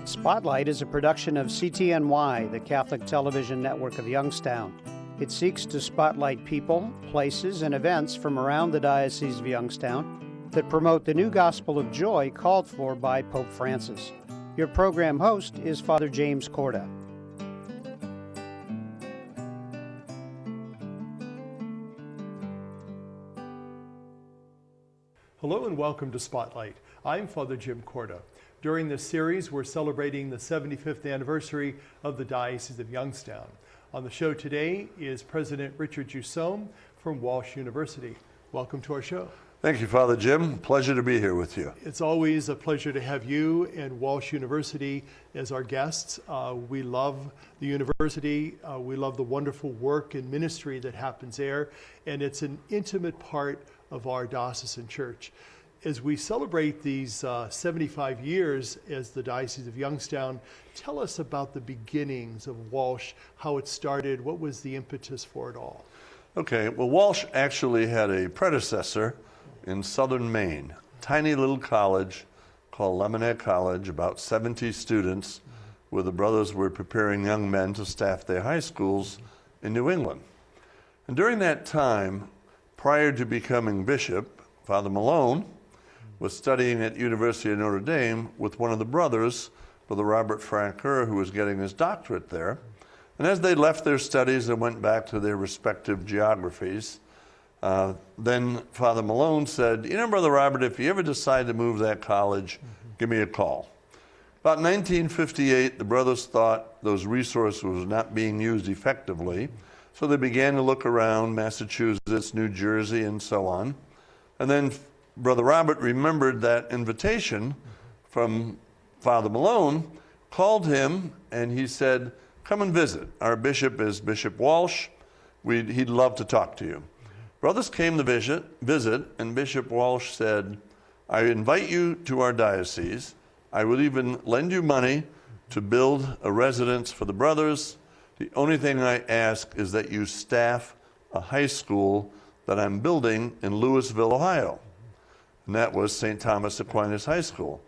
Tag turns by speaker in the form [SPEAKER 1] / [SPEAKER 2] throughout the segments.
[SPEAKER 1] Spotlight is a production of CTNY, the Catholic Television Network of Youngstown. It seeks to spotlight people, places, and events from around the Diocese of Youngstown that promote the new gospel of joy called for by Pope Francis. Your program host is Father James Korda.
[SPEAKER 2] Hello and welcome to Spotlight. I'm Father Jim Korda. During this series, we're celebrating the 75th anniversary of the Diocese of Youngstown. On the show today is President Richard Jusseaume from Walsh University. Welcome to our show.
[SPEAKER 3] Thank you, Father Jim. Pleasure to be here with you.
[SPEAKER 2] It's always a pleasure to have you and Walsh University as our guests. We love the university. We love the wonderful work and ministry that happens there, and it's an intimate part of our diocesan church. As we celebrate these 75 years as the Diocese of Youngstown, tell us about the beginnings of Walsh, how it started, what was the impetus for it all?
[SPEAKER 3] Okay, well, Walsh actually had a predecessor in southern Maine, tiny little college called Lemonade College, about 70 students, where the brothers were preparing young men to staff their high schools in New England. And during that time, prior to becoming bishop, Father Malone was studying at University of Notre Dame with one of the brothers, Brother Robert Francoeur, who was getting his doctorate there. And as they left their studies and went back to their respective geographies, then Father Malone said, you know, Brother Robert, if you ever decide to move that college, give me a call. About 1958, the brothers thought those resources were not being used effectively, so they began to look around Massachusetts, New Jersey, and so on. And then Brother Robert remembered that invitation from Father Malone, called him, and he said, come and visit. Our bishop is Bishop Walsh. He'd love to talk to you. Brothers came to visit, and Bishop Walsh said, I invite you to our diocese. I will even lend you money to build a residence for the brothers. The only thing I ask is that you staff a high school that I'm building in Louisville, Ohio. And that was St. Thomas Aquinas High School.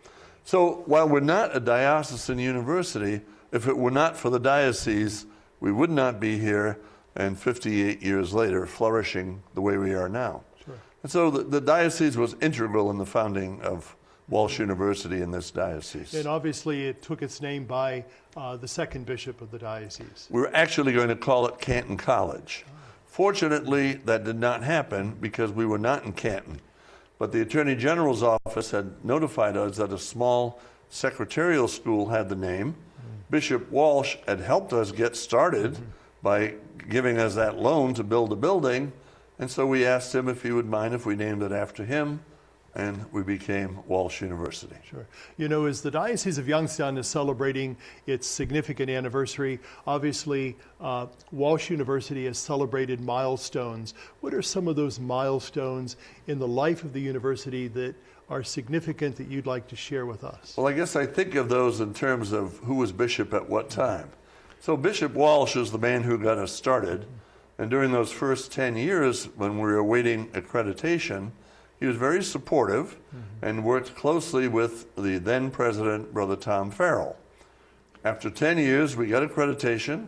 [SPEAKER 3] So while we're not a diocesan university, if it were not for the diocese, we would not be here, and 58 years later, flourishing the way we are now. Sure. And so the diocese was integral in the founding of Walsh University in this diocese.
[SPEAKER 2] And obviously it took its name by the second bishop of the diocese.
[SPEAKER 3] We're actually going to call it Canton College. Fortunately, that did not happen because we were not in Canton. But the Attorney General's office had notified us that a small secretarial school had the name. Bishop Walsh had helped us get started by giving us that loan to build a building. And so we asked him if he would mind if we named it after him, and we became Walsh University.
[SPEAKER 2] Sure. You know, as the Diocese of Youngstown is celebrating its significant anniversary, obviously Walsh University has celebrated milestones. What are some of those milestones in the life of the university that are significant that you'd like to share with us?
[SPEAKER 3] Well, I guess I think of those in terms of who was bishop at what time. So Bishop Walsh is the man who got us started, and during those first 10 years when we were awaiting accreditation, he was very supportive and worked closely with the then president, Brother Tom Farrell. After 10 years, we got accreditation.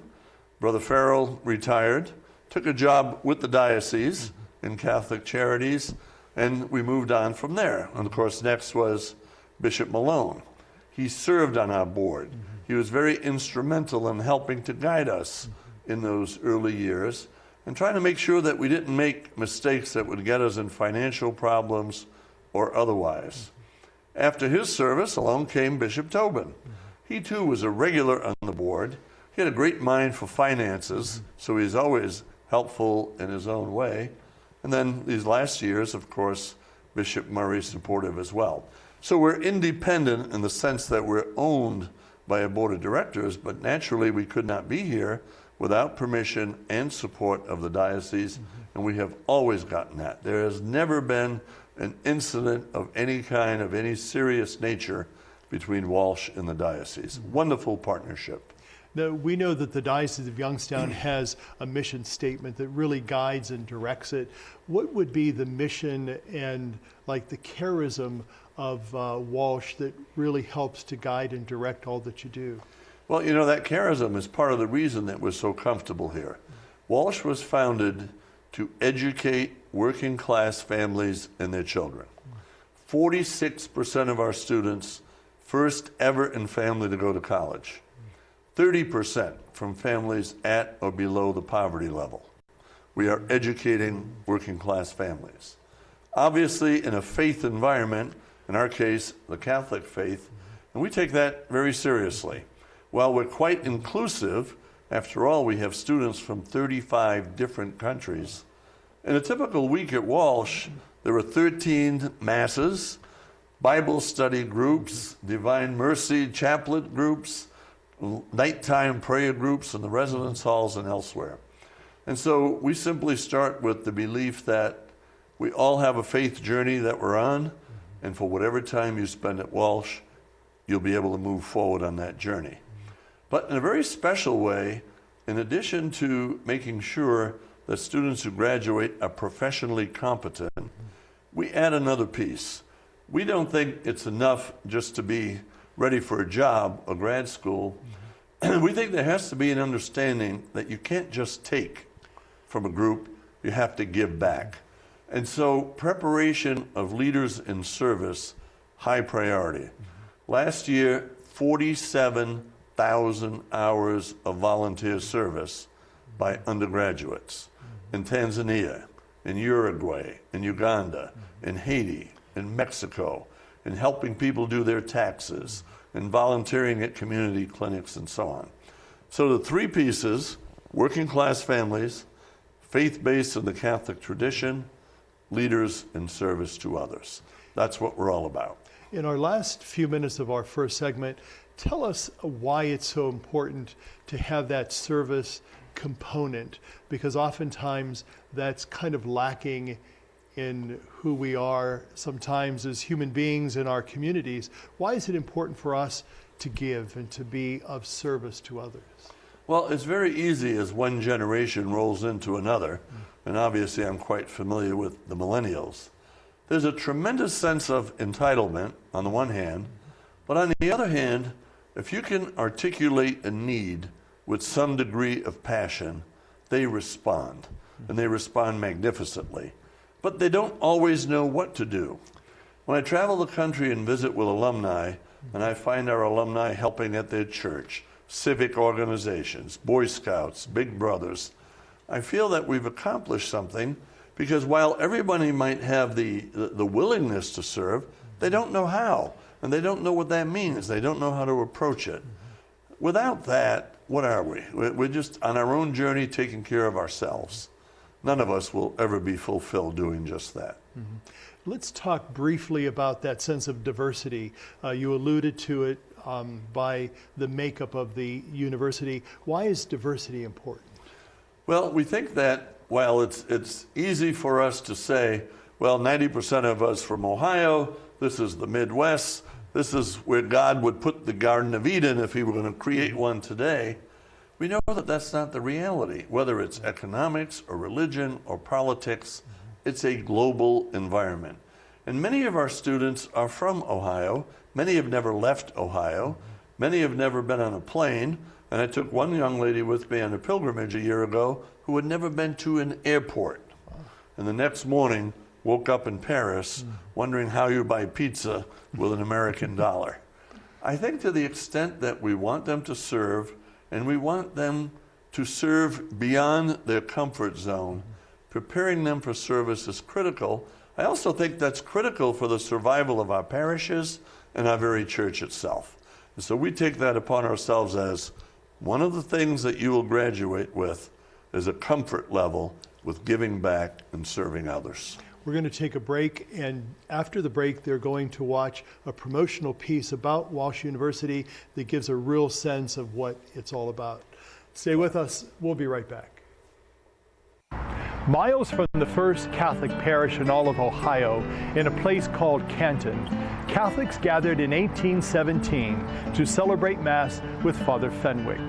[SPEAKER 3] Brother Farrell retired, took a job with the diocese in Catholic Charities, and we moved on from there. And of course, next was Bishop Malone. He served on our board. He was very instrumental in helping to guide us in those early years, and trying to make sure that we didn't make mistakes that would get us in financial problems or otherwise. After his service, along came Bishop Tobin. He too was a regular on the board. He had a great mind for finances, so he's always helpful in his own way. And then these last years, of course, Bishop Murray's supportive as well. So we're independent in the sense that we're owned by a board of directors, but naturally we could not be here without permission and support of the diocese, and we have always gotten that. There has never been an incident of any kind, of any serious nature, between Walsh and the diocese. Wonderful partnership.
[SPEAKER 2] Now, we know that the Diocese of Youngstown has a mission statement that really guides and directs it. What would be the mission and like the charism of Walsh that really helps to guide and direct all that you do?
[SPEAKER 3] Well, you know, that charism is part of the reason that we're so comfortable here. Walsh was founded to educate working class families and their children. 46% of our students first ever in family to go to college. 30% from families at or below the poverty level. We are educating working class families. Obviously, in a faith environment, in our case, the Catholic faith, and we take that very seriously. While we're quite inclusive, after all, we have students from 35 different countries. In a typical week at Walsh, there are 13 masses, Bible study groups, Divine Mercy chaplet groups, nighttime prayer groups in the residence halls and elsewhere. And so we simply start with the belief that we all have a faith journey that we're on, and for whatever time you spend at Walsh, you'll be able to move forward on that journey. But in a very special way, in addition to making sure that students who graduate are professionally competent, we add another piece. We don't think it's enough just to be ready for a job or grad school. We think there has to be an understanding that you can't just take from a group, you have to give back. And so preparation of leaders in service, high priority. Last year, 47,000 hours of volunteer service by undergraduates in Tanzania, in Uruguay, in Uganda, in Haiti, in Mexico, in helping people do their taxes, in volunteering at community clinics and so on. So the three pieces, working class families, faith-based in the Catholic tradition, leaders in service to others. That's what we're all about.
[SPEAKER 2] In our last few minutes of our first segment, tell us why it's so important to have that service component, because oftentimes that's kind of lacking in who we are sometimes as human beings in our communities. Why is it important for us to give and to be of service to others?
[SPEAKER 3] Well, it's very easy as one generation rolls into another, and obviously I'm quite familiar with the millennials. There's a tremendous sense of entitlement on the one hand, but on the other hand, if you can articulate a need with some degree of passion, they respond, and they respond magnificently. But they don't always know what to do. When I travel the country and visit with alumni, and I find our alumni helping at their church, civic organizations, Boy Scouts, Big Brothers, I feel that we've accomplished something, because while everybody might have the willingness to serve, they don't know how, and they don't know what that means. They don't know how to approach it. Without that, what are we? We're just on our own journey taking care of ourselves. None of us will ever be fulfilled doing just that.
[SPEAKER 2] Mm-hmm. Let's talk briefly about that sense of diversity. You alluded to it by the makeup of the university. Why is diversity important?
[SPEAKER 3] Well, we think that while it's easy for us to say, well, 90% of us from Ohio, this is the Midwest, this is where God would put the Garden of Eden if he were going to create one today, we know that that's not the reality. Whether it's economics or religion or politics, it's a global environment. And many of our students are from Ohio. Many have never left Ohio. Many have never been on a plane. And I took one young lady with me on a pilgrimage a year ago who had never been to an airport. And the next morning woke up in Paris wondering how you buy pizza with an American dollar. I think to the extent that we want them to serve, and we want them to serve beyond their comfort zone, preparing them for service is critical. I also think that's critical for the survival of our parishes and our very church itself. And so we take that upon ourselves as one of the things that you will graduate with is a comfort level with giving back and serving others.
[SPEAKER 2] We're going to take a break, and after the break, they're going to watch a promotional piece about Walsh University that gives a real sense of what it's all about. Stay with us. We'll be right back. Miles from the first Catholic parish in all of Ohio, in a place called Canton, Catholics gathered in 1817 to celebrate Mass with Father Fenwick.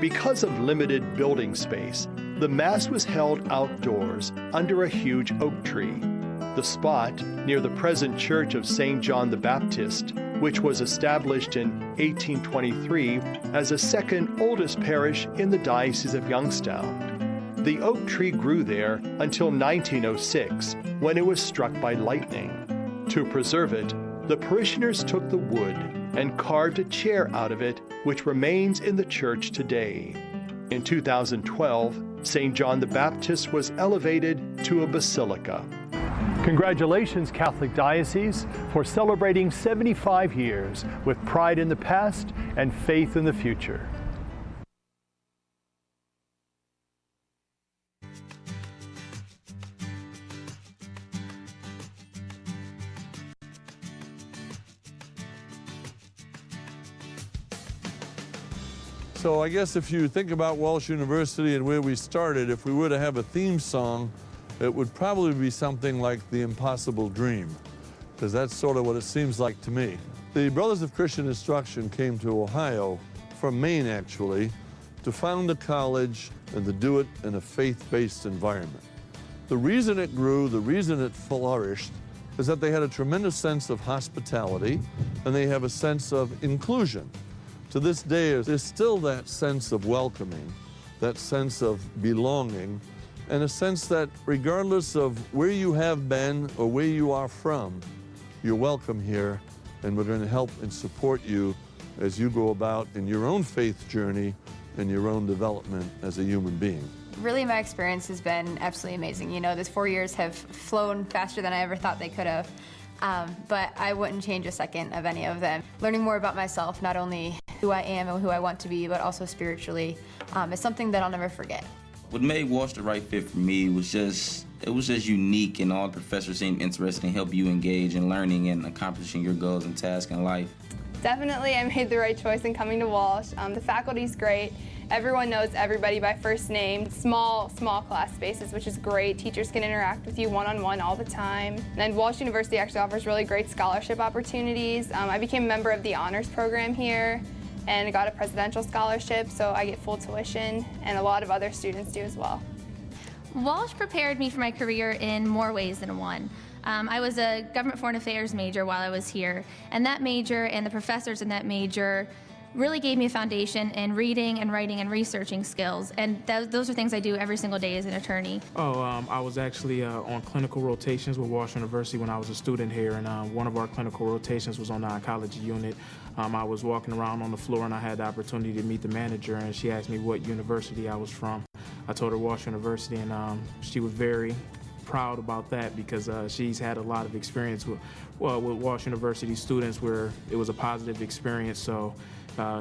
[SPEAKER 2] Because of limited building space, the Mass was held outdoors under a huge oak tree. The the spot near the present Church of St. John the Baptist, which was established in 1823 as the second oldest parish in the Diocese of Youngstown. The oak tree grew there until 1906, when it was struck by lightning. To preserve it, the parishioners took the wood and carved a chair out of it, which remains in the church today. In 2012, St. John the Baptist was elevated to a basilica. Congratulations, Catholic Diocese, for celebrating 75 years with pride in the past and faith in the future.
[SPEAKER 3] So I guess if you think about Walsh University and where we started, if we were to have a theme song, it would probably be something like The Impossible Dream, because that's sort of what it seems like to me. The Brothers of Christian Instruction came to Ohio, from Maine actually, to found a college and to do it in a faith-based environment. The reason it grew, the reason it flourished, is that they had a tremendous sense of hospitality and they have a sense of inclusion. To this day, there's still that sense of welcoming, that sense of belonging, and a sense that regardless of where you have been or where you are from, you're welcome here, and we're going to help and support you as you go about in your own faith journey and your own development as a human being.
[SPEAKER 4] Really, my experience has been absolutely amazing. You know, these 4 years have flown faster than I ever thought they could have. But I wouldn't change a second of any of them. Learning more about myself, not only who I am and who I want to be, but also spiritually, is something that I'll never forget.
[SPEAKER 5] What made Walsh the right fit for me was just unique, and all the professors seemed interested in helping you engage in learning and accomplishing your goals and tasks in life.
[SPEAKER 6] Definitely I made the right choice in coming to Walsh. The faculty's great. Everyone knows everybody by first name. Small class spaces, which is great. Teachers can interact with you one-on-one all the time. And Walsh University actually offers really great scholarship opportunities. I became a member of the honors program here and got a presidential scholarship, so I get full tuition, and a lot of other students do as well.
[SPEAKER 7] Walsh prepared me for my career in more ways than one. I was a government foreign affairs major while I was here, and that major and the professors in that major really gave me a foundation in reading and writing and researching skills, and those are things I do every single day as an attorney.
[SPEAKER 8] I was actually on clinical rotations with Walsh University when I was a student here, and one of our clinical rotations was on the oncology unit. I was walking around on the floor and I had the opportunity to meet the manager, and she asked me what university I was from. I told her Walsh University, and she was very proud about that because she's had a lot of experience with Walsh University students where it was a positive experience. So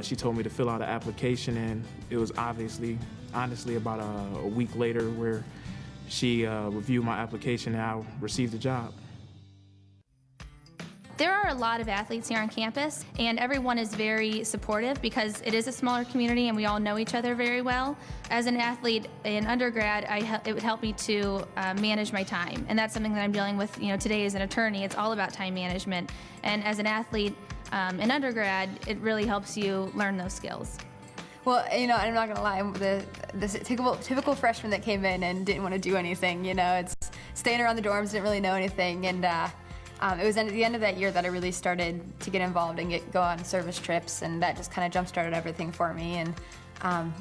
[SPEAKER 8] she told me to fill out an application, and it was honestly about a week later where she reviewed my application and I received the job.
[SPEAKER 7] There are a lot of athletes here on campus, and everyone is very supportive because it is a smaller community and we all know each other very well. As an athlete in undergrad, it would help me to manage my time, and that's something that I'm dealing with today as an attorney. It's all about time management, and as an athlete in undergrad, it really helps you learn those skills.
[SPEAKER 4] Well, I'm not gonna lie, the typical freshman that came in and didn't want to do anything. It's staying around the dorms, didn't really know anything, and it was at the end of that year that I really started to get involved and go on service trips, and that just kind of jump-started everything for me. And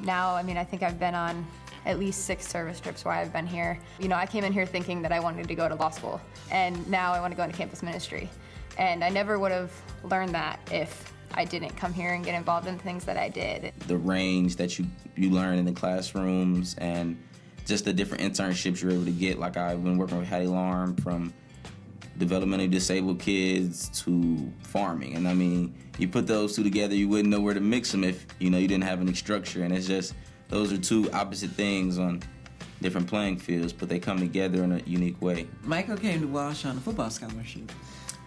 [SPEAKER 4] now, I think I've been on at least 6 service trips while I've been here. I came in here thinking that I wanted to go to law school, and now I want to go into campus ministry. And I never would have learned that if I didn't come here and get involved in the things that I did.
[SPEAKER 5] The range that you learn in the classrooms and just the different internships you're able to get. Like I've been working with Hattie Larm from developmentally disabled kids to farming. And you put those two together, you wouldn't know where to mix them if you didn't have any structure. And it's just, those are two opposite things on different playing fields, but they come together in a unique way.
[SPEAKER 9] Michael came to Walsh on a football scholarship.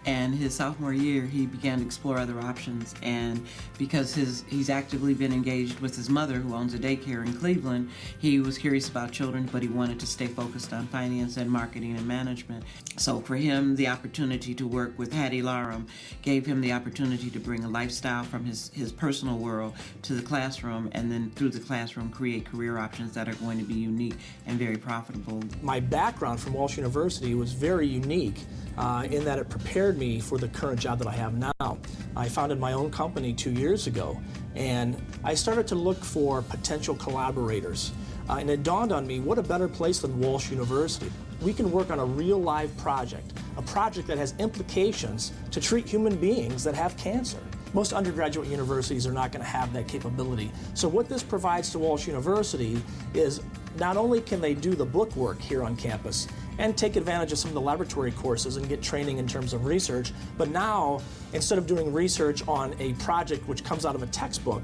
[SPEAKER 9] And his sophomore year, he began to explore other options. And because he's actively been engaged with his mother, who owns a daycare in Cleveland, he was curious about children, but he wanted to stay focused on finance and marketing and management. So for him, the opportunity to work with Hattie Larum gave him the opportunity to bring a lifestyle from his personal world to the classroom, and then through the classroom create career options that are going to be unique and very profitable.
[SPEAKER 10] My background from Walsh University was very unique in that it prepared me for the current job that I have now. I founded my own company 2 years ago, and I started to look for potential collaborators. And it dawned on me, what a better place than Walsh University. We can work on a real live project, a project that has implications to treat human beings that have cancer. Most undergraduate universities are not going to have that capability. So what this provides to Walsh University is not only can they do the book work here on campus and take advantage of some of the laboratory courses and get training in terms of research, but now, instead of doing research on a project which comes out of a textbook,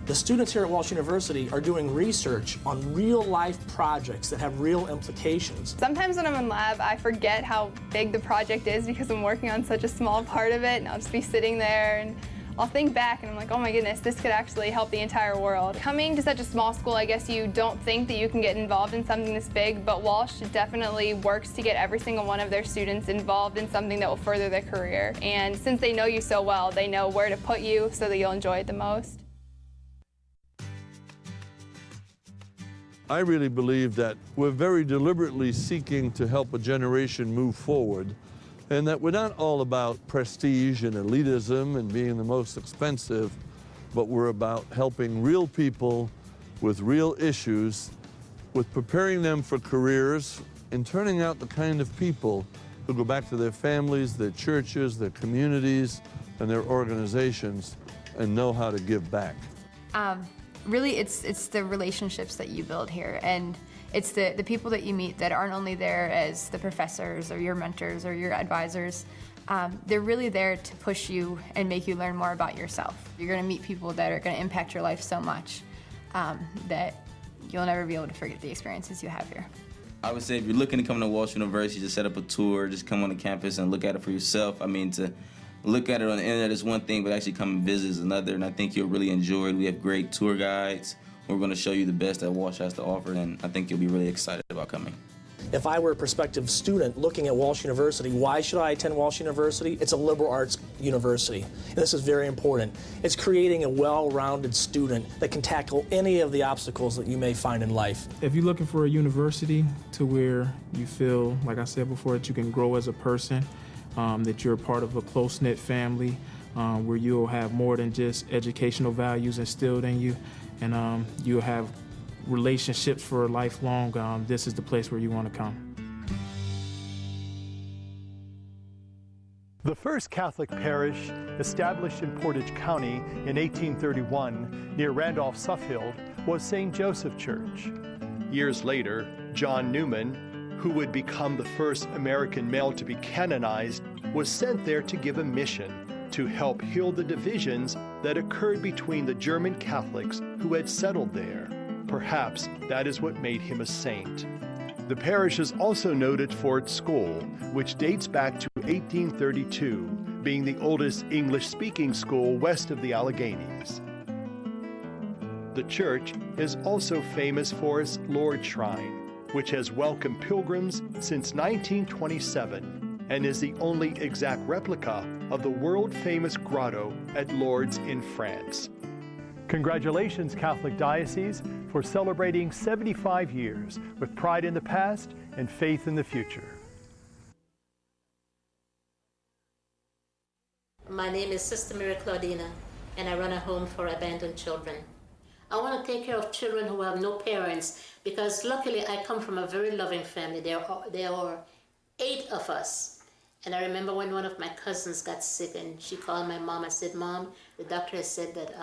[SPEAKER 10] the students here at Walsh University are doing research on real-life projects that have real implications.
[SPEAKER 6] Sometimes when I'm in lab, I forget how big the project is because I'm working on such a small part of it, and I'll just be sitting there and I'll think back and I'm like, oh my goodness, this could actually help the entire world. Coming to such a small school, I guess you don't think that you can get involved in something this big, but Walsh definitely works to get every single one of their students involved in something that will further their career. And since they know you so well, they know where to put you so that you'll enjoy it the most.
[SPEAKER 3] I really believe that we're very deliberately seeking to help a generation move forward, and that we're not all about prestige and elitism and being the most expensive, but we're about helping real people with real issues, with preparing them for careers and turning out the kind of people who go back to their families, their churches, their communities, and their organizations and know how to give back.
[SPEAKER 4] Really, it's the relationships that you build here, and it's the people that you meet that aren't only there as the professors or your mentors or your advisors. They're really there to push you and make you learn more about yourself. You're going to meet people that are going to impact your life so much that you'll never be able to forget the experiences you have here.
[SPEAKER 5] I would say if you're looking to come to Walsh University, just set up a tour, just come on the campus and look at it for yourself. I mean, to look at it on the internet is one thing, but actually come and visit is another, and I think you'll really enjoy it. We have great tour guides. We're going to show you the best that Walsh has to offer, and I think you'll be really excited about coming.
[SPEAKER 10] If I were a prospective student looking at Walsh University, why should I attend Walsh University? It's a liberal arts university, and this is very important. It's creating a well-rounded student that can tackle any of the obstacles that you may find in life.
[SPEAKER 8] If you're looking for a university to where you feel, like I said before, that you can grow as a person, that you're part of a close-knit family, where you'll have more than just educational values instilled in you, and you'll have relationships for lifelong, this is the place where you want to come.
[SPEAKER 2] The first Catholic parish established in Portage County in 1831 near Randolph-Suffield was St. Joseph Church. Years later, John Newman, who would become the first American male to be canonized, was sent there to give a mission to help heal the divisions that occurred between the German Catholics who had settled there. Perhaps that is what made him a saint. The parish is also noted for its school, which dates back to 1832, being the oldest English-speaking school west of the Alleghenies. The church is also famous for its Lourdes Shrine, which has welcomed pilgrims since 1927 and is the only exact replica of the world-famous grotto at Lourdes in France. Congratulations, Catholic Diocese, for celebrating 75 years with pride in the past and faith in the future.
[SPEAKER 11] My name is Sister Mary Claudina, and I run a home for abandoned children. I want to take care of children who have no parents, because luckily I come from a very loving family. There are 8 of us. And I remember when one of my cousins got sick and she called my mom and said, "Mom, the doctor has said that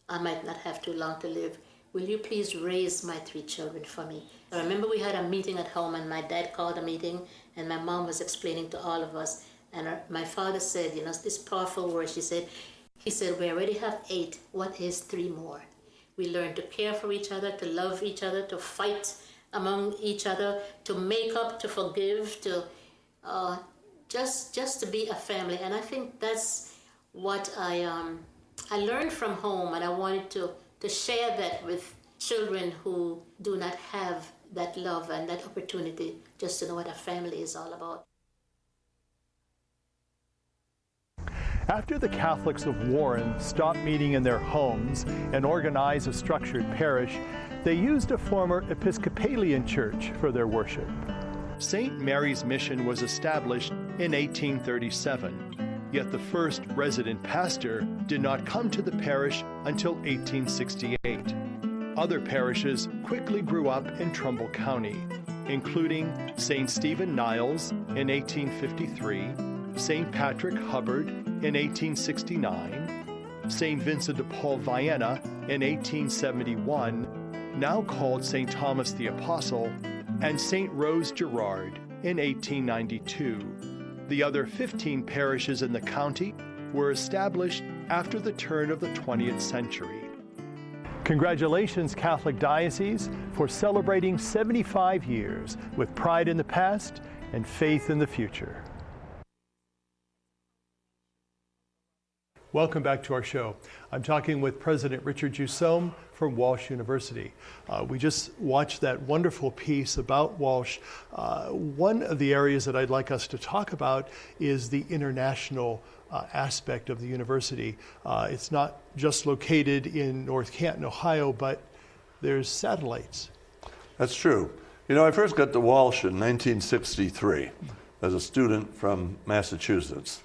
[SPEAKER 11] I might not have too long to live. Will you please raise my 3 children for me?" I remember we had a meeting at home, and my dad called a meeting, and my mom was explaining to all of us. And my father said, this powerful word, he said, "We already have 8. What is 3 more?" We learn to care for each other, to love each other, to fight among each other, to make up, to forgive, to just to be a family. And I think that's what I learned from home, and I wanted to share that with children who do not have that love and that opportunity just to know what a family is all about.
[SPEAKER 2] After the Catholics of Warren stopped meeting in their homes and organized a structured parish, they used a former Episcopalian church for their worship. St. Mary's Mission was established in 1837, yet the first resident pastor did not come to the parish until 1868. Other parishes quickly grew up in Trumbull County, including St. Stephen Niles in 1853, St. Patrick Hubbard in 1869, St. Vincent de Paul Vienna in 1871, now called St. Thomas the Apostle, and St. Rose Gerard in 1892. The other 15 parishes in the county were established after the turn of the 20th century. Congratulations, Catholic Diocese, for celebrating 75 years with pride in the past and faith in the future. Welcome back to our show. I'm talking with President Richard Jusseaume from Walsh University. We just watched that wonderful piece about Walsh. One of the areas that I'd like us to talk about is the international aspect of the university. It's not just located in North Canton, Ohio, but there's satellites.
[SPEAKER 3] That's true. You know, I first got to Walsh in 1963 as a student from Massachusetts.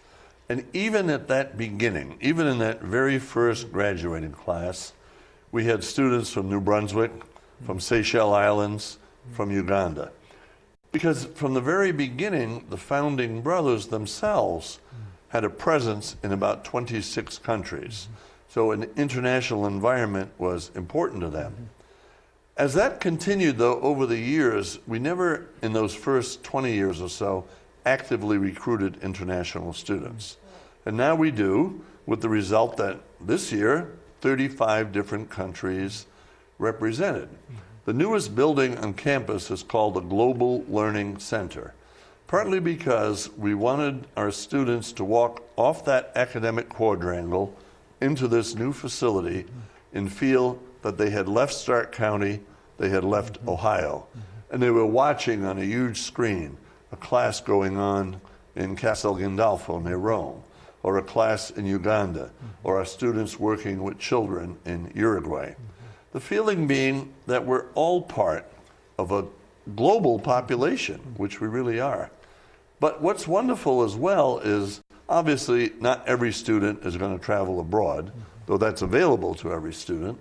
[SPEAKER 3] And even at that beginning, even in that very first graduating class, we had students from New Brunswick, from Seychelles Islands, from Uganda. Because from the very beginning, the founding brothers themselves had a presence in about 26 countries. So an international environment was important to them. As that continued, though, over the years, we never, in those first 20 years or so, actively recruited international students. And now we do, with the result that this year, 35 different countries represented. The newest building on campus is called the Global Learning Center, partly because we wanted our students to walk off that academic quadrangle into this new facility and feel that they had left Stark County, they had left Ohio, and they were watching on a huge screen a class going on in Castel Gandolfo near Rome, or a class in Uganda, or our students working with children in Uruguay. The feeling being that we're all part of a global population, which we really are. But what's wonderful as well is, obviously, not every student is going to travel abroad, though that's available to every student.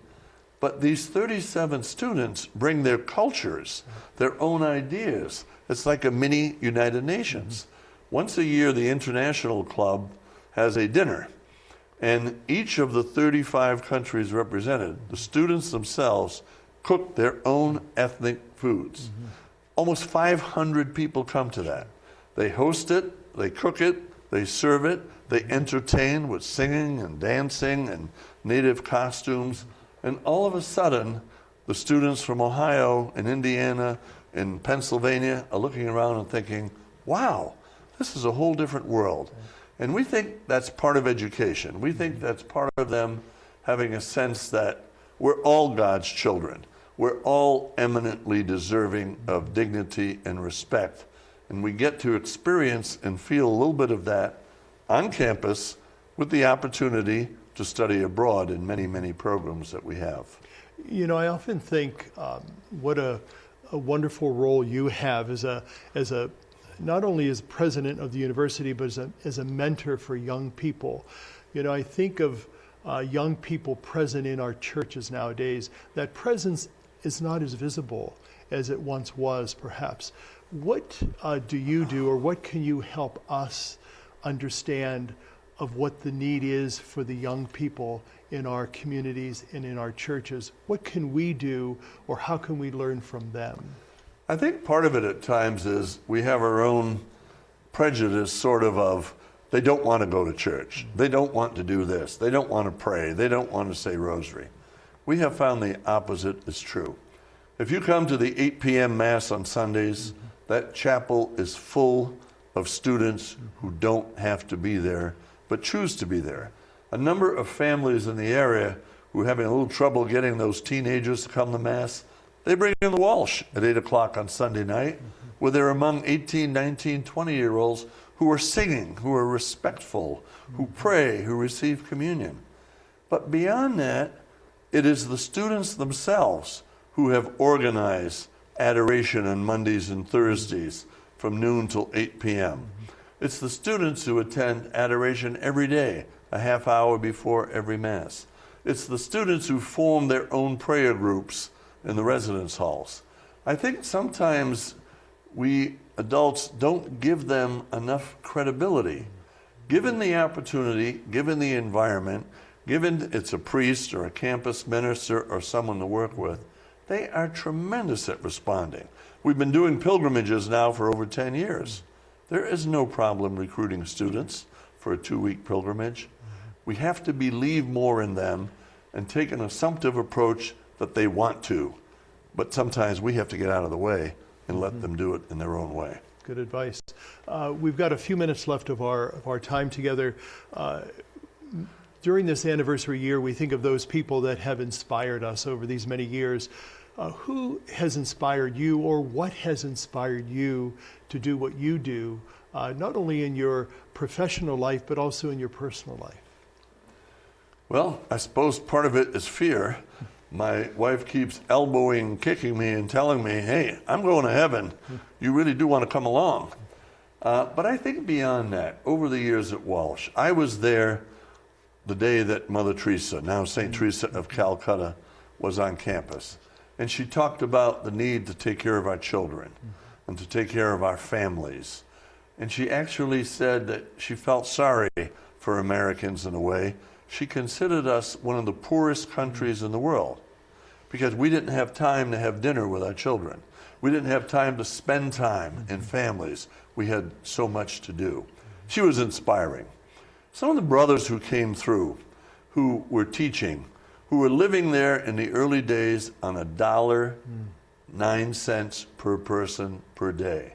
[SPEAKER 3] But these 37 students bring their cultures, their own ideas. It's like a mini United Nations. Once a year, the International Club has a dinner. And each of the 35 countries represented, the students themselves cook their own ethnic foods. Almost 500 people come to that. They host it, they cook it, they serve it, they entertain with singing and dancing and native costumes. And all of a sudden, the students from Ohio and Indiana and Pennsylvania are looking around and thinking, wow, this is a whole different world. And we think that's part of education. We think that's part of them having a sense that we're all God's children. We're all eminently deserving of dignity and respect. And we get to experience and feel a little bit of that on campus with the opportunity to study abroad in many, many programs that we have.
[SPEAKER 2] You know, I often think what a wonderful role you have as a not only as president of the university, but as a mentor for young people. You know, I think of young people present in our churches nowadays. That presence is not as visible as it once was, perhaps. What do you do, or what can you help us understand of what the need is for the young people in our communities and in our churches? What can we do, or how can we learn from them?
[SPEAKER 3] I think part of it at times is we have our own prejudice sort of they don't want to go to church. They don't want to do this. They don't want to pray. They don't want to say rosary. We have found the opposite is true. If you come to the 8 p.m. Mass on Sundays, that chapel is full of students who don't have to be there, but choose to be there. A number of families in the area who are having a little trouble getting those teenagers to come to Mass, they bring in the Walsh at 8 o'clock on Sunday night, where they're among 18, 19, 20-year-olds who are singing, who are respectful, who pray, who receive communion. But beyond that, it is the students themselves who have organized adoration on Mondays and Thursdays from noon till 8 p.m. It's the students who attend adoration every day, a half hour before every Mass. It's the students who form their own prayer groups in the residence halls. I think sometimes we adults don't give them enough credibility. Given the opportunity, given the environment, given it's a priest or a campus minister or someone to work with, they are tremendous at responding. We've been doing pilgrimages now for over 10 years. There is no problem recruiting students for a 2-week pilgrimage. We have to believe more in them and take an assumptive approach that they want to. But sometimes we have to get out of the way and let them do it in their own way.
[SPEAKER 2] Good advice. We've got a few minutes left of our time together. During this anniversary year, we think of those people that have inspired us over these many years. Who has inspired you, or what has inspired you to do what you do, not only in your professional life, but also in your personal life?
[SPEAKER 3] Well, I suppose part of it is fear. My wife keeps elbowing, kicking me, and telling me, hey, I'm going to heaven. You really do want to come along. But I think beyond that, over the years at Walsh, I was there the day that Mother Teresa, now St. Teresa of Calcutta, was on campus. And she talked about the need to take care of our children and to take care of our families. And she actually said that she felt sorry for Americans in a way. She considered us one of the poorest countries in the world because we didn't have time to have dinner with our children. We didn't have time to spend time in families. We had so much to do. She was inspiring. Some of the brothers who came through, who were teaching, who were living there in the early days on $1.09 per person per day,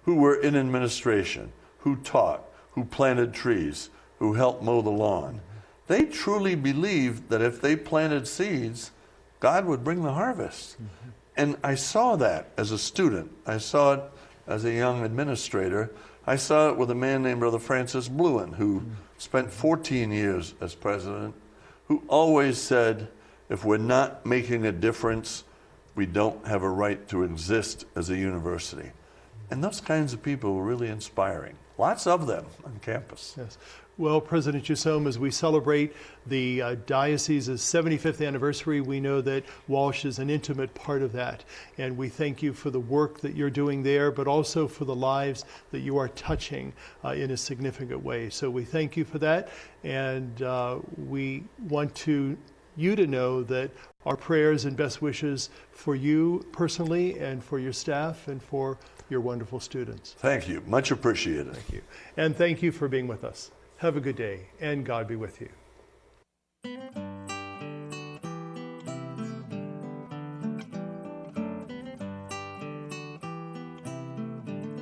[SPEAKER 3] who were in administration, who taught, who planted trees, who helped mow the lawn. They truly believed that if they planted seeds, God would bring the harvest. And I saw that as a student. I saw it as a young administrator. I saw it with a man named Brother Francis Bluen, who spent 14 years as president, who always said, if we're not making a difference, we don't have a right to exist as a university. And those kinds of people were really inspiring. Lots of them on campus.
[SPEAKER 2] Yes. Well, President Jusseaume, as we celebrate the diocese's 75th anniversary, we know that Walsh is an intimate part of that. And we thank you for the work that you're doing there, but also for the lives that you are touching in a significant way. So we thank you for that. And we want you to know that our prayers and best wishes for you personally and for your staff and for your wonderful students.
[SPEAKER 3] Thank you. Much appreciated.
[SPEAKER 2] Thank you. And thank you for being with us. Have a good day, and God be with you.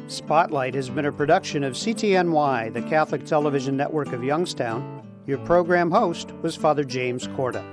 [SPEAKER 1] Spotlight has been a production of CTNY, the Catholic Television Network of Youngstown. Your program host was Father James Korda.